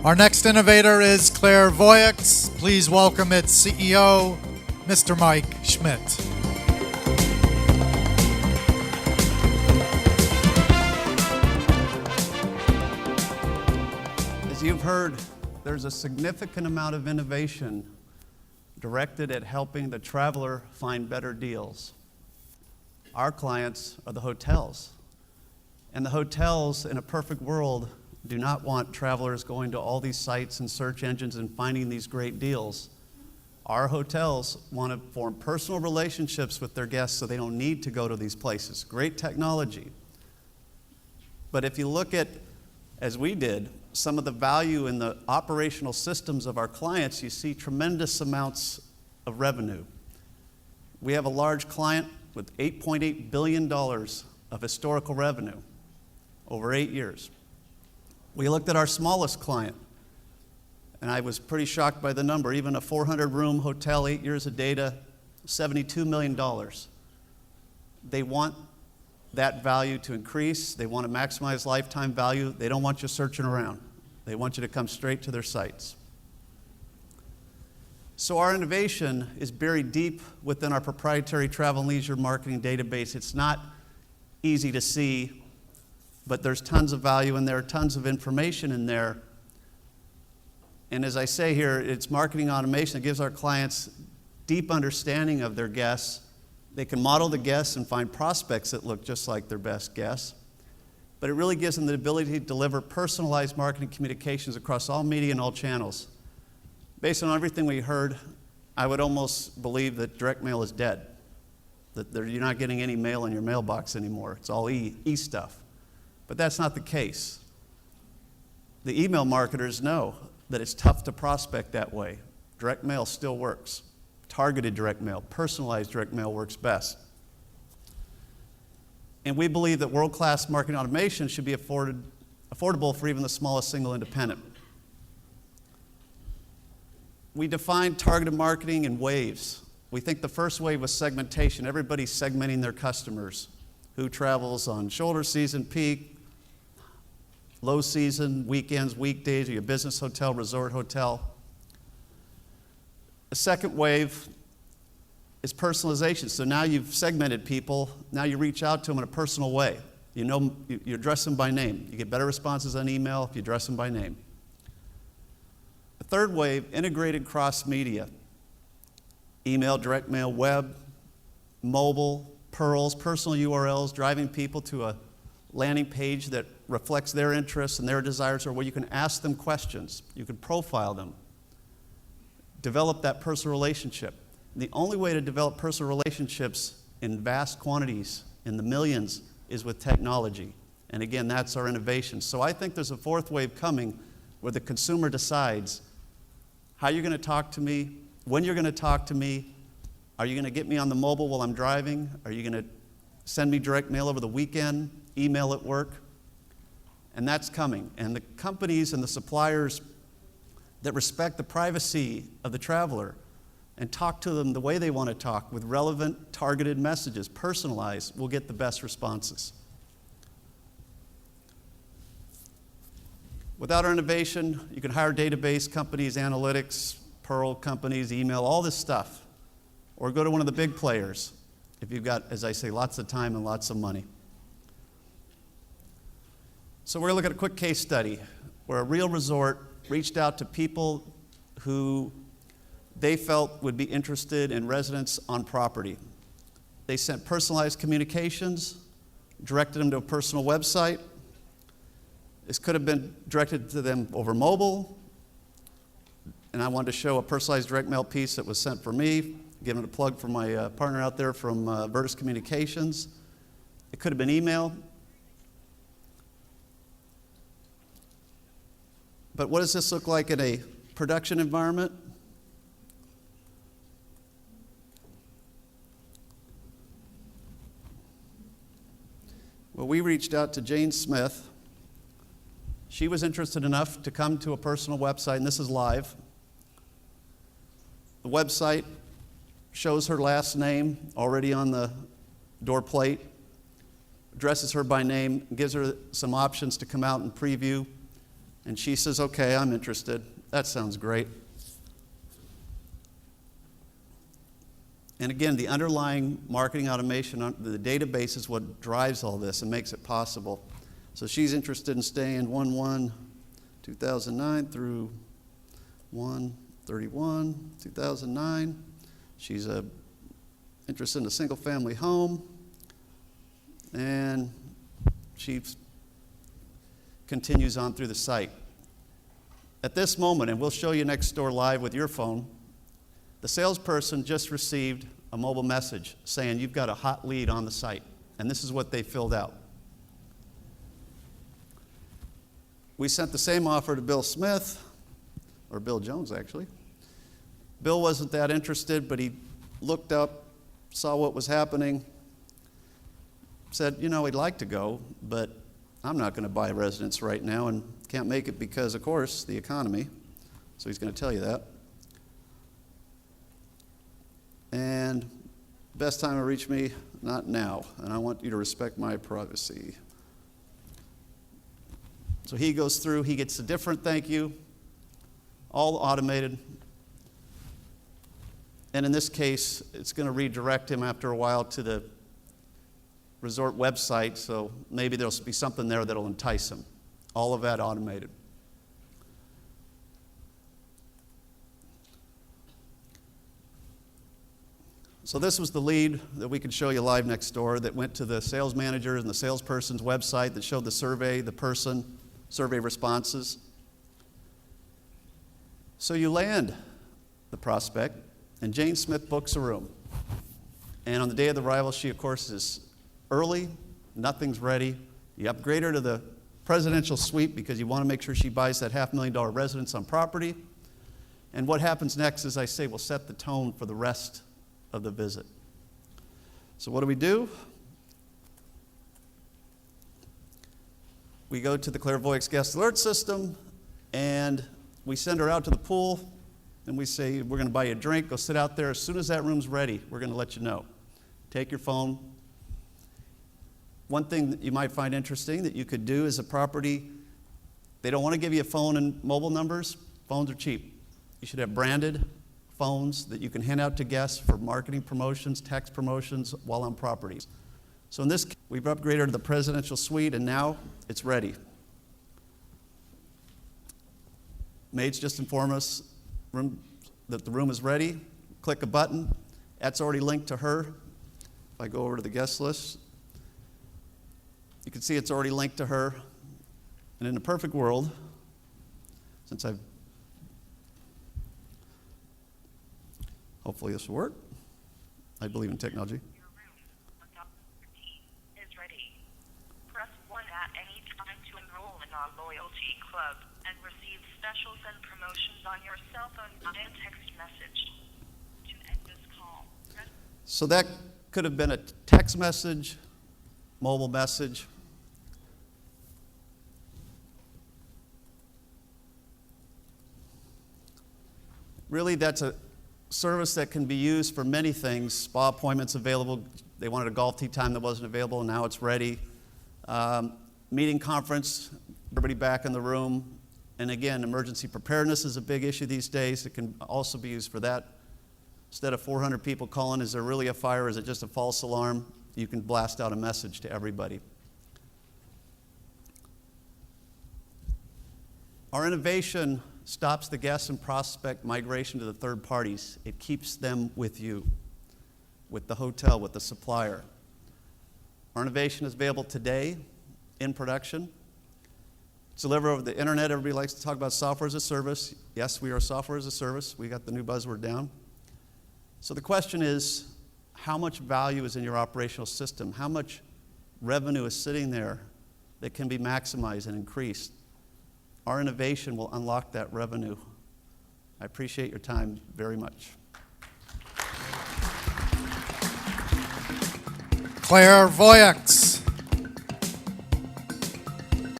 Our next innovator is Clairvoyix. Please welcome its CEO, Mr. Mike Schmidt. As you've heard, there's a significant amount of innovation directed at helping the traveler find better deals. Our clients are the hotels. And the hotels, in a perfect world, do not want travelers going to all these sites and search engines and finding these great deals. Our hotels want to form personal relationships with their guests so they don't need to go to these places. Great technology. But if you look at, as we did, some of the value in the operational systems of our clients, you see tremendous amounts of revenue. We have a large client with $8.8 billion of historical revenue over 8 years. We looked at our smallest client, and I was pretty shocked by the number. Even a 400-room hotel, 8 years of data, $72 million. They want that value to increase. They want to maximize lifetime value. They don't want you searching around. They want you to come straight to their sites. So our innovation is buried deep within our proprietary travel and leisure marketing database. It's not easy to see, but there's tons of value in there, tons of information in there. And as I say here, it's marketing automation that gives our clients deep understanding of their guests. They can model the guests and find prospects that look just like their best guests. But it really gives them the ability to deliver personalized marketing communications across all media and all channels. Based on everything we heard, I would almost believe that direct mail is dead, that you're not getting any mail in your mailbox anymore. It's all e-stuff. But that's not the case. The email marketers know that it's tough to prospect that way. Direct mail still works. Targeted direct mail, personalized direct mail works best. And we believe that world-class marketing automation should be affordable for even the smallest single independent. We define targeted marketing in waves. We think the first wave was segmentation. Everybody's segmenting their customers. Who travels on shoulder season, peak, low season, weekends, weekdays, or your business hotel, resort hotel. The second wave is personalization. So now you've segmented people. Now you reach out to them in a personal way. You know, you address them by name. You get better responses on email if you address them by name. The third wave, integrated cross-media. Email, direct mail, web, mobile, pearls, personal URLs, driving people to a landing page that reflects their interests and their desires, or where you can ask them questions. You can profile them. Develop that personal relationship. The only way to develop personal relationships in vast quantities, in the millions, is with technology. And again, that's our innovation. So I think there's a fourth wave coming where the consumer decides how you're going to talk to me, when you're going to talk to me. Are you going to get me on the mobile while I'm driving? Are you going to send me direct mail over the weekend, email at work? And that's coming. And the companies and the suppliers that respect the privacy of the traveler and talk to them the way they want to talk with relevant, targeted messages, personalized, will get the best responses. Without our innovation, you can hire database companies, analytics, Pearl companies, email, all this stuff. Or go to one of the big players if you've got, as I say, lots of time and lots of money. So we're going to look at a quick case study where a real resort reached out to people who they felt would be interested in residents on property. They sent personalized communications, directed them to a personal website. This could have been directed to them over mobile, and I wanted to show a personalized direct mail piece that was sent for me, giving it a plug for my partner out there from Vertus Communications. It could have been email. But what does this look like in a production environment? Well, we reached out to Jane Smith. She was interested enough to come to a personal website, and this is live. The website shows her last name already on the door plate, addresses her by name, gives her some options to come out and preview. And she says, okay, I'm interested. That sounds great. And again, the underlying marketing automation, the database is what drives all this and makes it possible. So she's interested in staying 1/1/2009 through 1/31/2009. She's interested in a single-family home, and she continues on through the site. At this moment, and we'll show you next door live with your phone, the salesperson just received a mobile message saying you've got a hot lead on the site, and this is what they filled out. We sent the same offer to Bill Smith, or Bill Jones actually. Bill wasn't that interested, but he looked up, saw what was happening, said, he'd like to go, but I'm not going to buy a residence right now and can't make it because, of course, the economy. So he's going to tell you that. And best time to reach me, not now. And I want you to respect my privacy. So he goes through, he gets a different thank you, all automated. And in this case, it's going to redirect him after a while to the resort website, so maybe there'll be something there that'll entice him. All of that automated. So this was the lead that we could show you live next door that went to the sales manager and the salesperson's website that showed the survey, the person, survey responses. So you land the prospect, and Jane Smith books a room. And on the day of the arrival, she, of course, is early, nothing's ready. You upgrade her to the presidential suite because you want to make sure she buys that $500,000 residence on property. And what happens next, as I say, will set the tone for the rest of the visit. So what do? We go to the Clairvoyix guest alert system, and we send her out to the pool, and we say, we're going to buy you a drink, go sit out there. As soon as that room's ready, we're going to let you know. Take your phone. One thing that you might find interesting that you could do is a property, they don't want to give you a phone and mobile numbers. Phones are cheap. You should have branded phones that you can hand out to guests for marketing promotions, text promotions while on properties. So in this case, we've upgraded to the presidential suite, and now it's ready. Maids just inform us that the room is ready. Click a button. That's already linked to her. If I go over to the guest list, you can see it's already linked to her. And in a perfect world, since hopefully this will work. I believe in technology. Your room is ready. Press 1 at any time to enroll in our loyalty club and receive specials and promotions on your cell phone via text message. To end this call, So that could have been a text message, mobile message. Really, that's a service that can be used for many things. Spa appointments available. They wanted a golf tee time that wasn't available, and now it's ready. Meeting conference, everybody back in the room. And again, emergency preparedness is a big issue these days. It can also be used for that. Instead of 400 people calling, is there really a fire? Is it just a false alarm? You can blast out a message to everybody. Our innovation stops the guest and prospect migration to the third parties. It keeps them with you, with the hotel, with the supplier. Our innovation is available today in production. It's delivered over the internet. Everybody likes to talk about software as a service. Yes, we are software as a service. We got the new buzzword down. So the question is, how much value is in your operational system? How much revenue is sitting there that can be maximized and increased? Our innovation will unlock that revenue. I appreciate your time very much. Clairvoyix.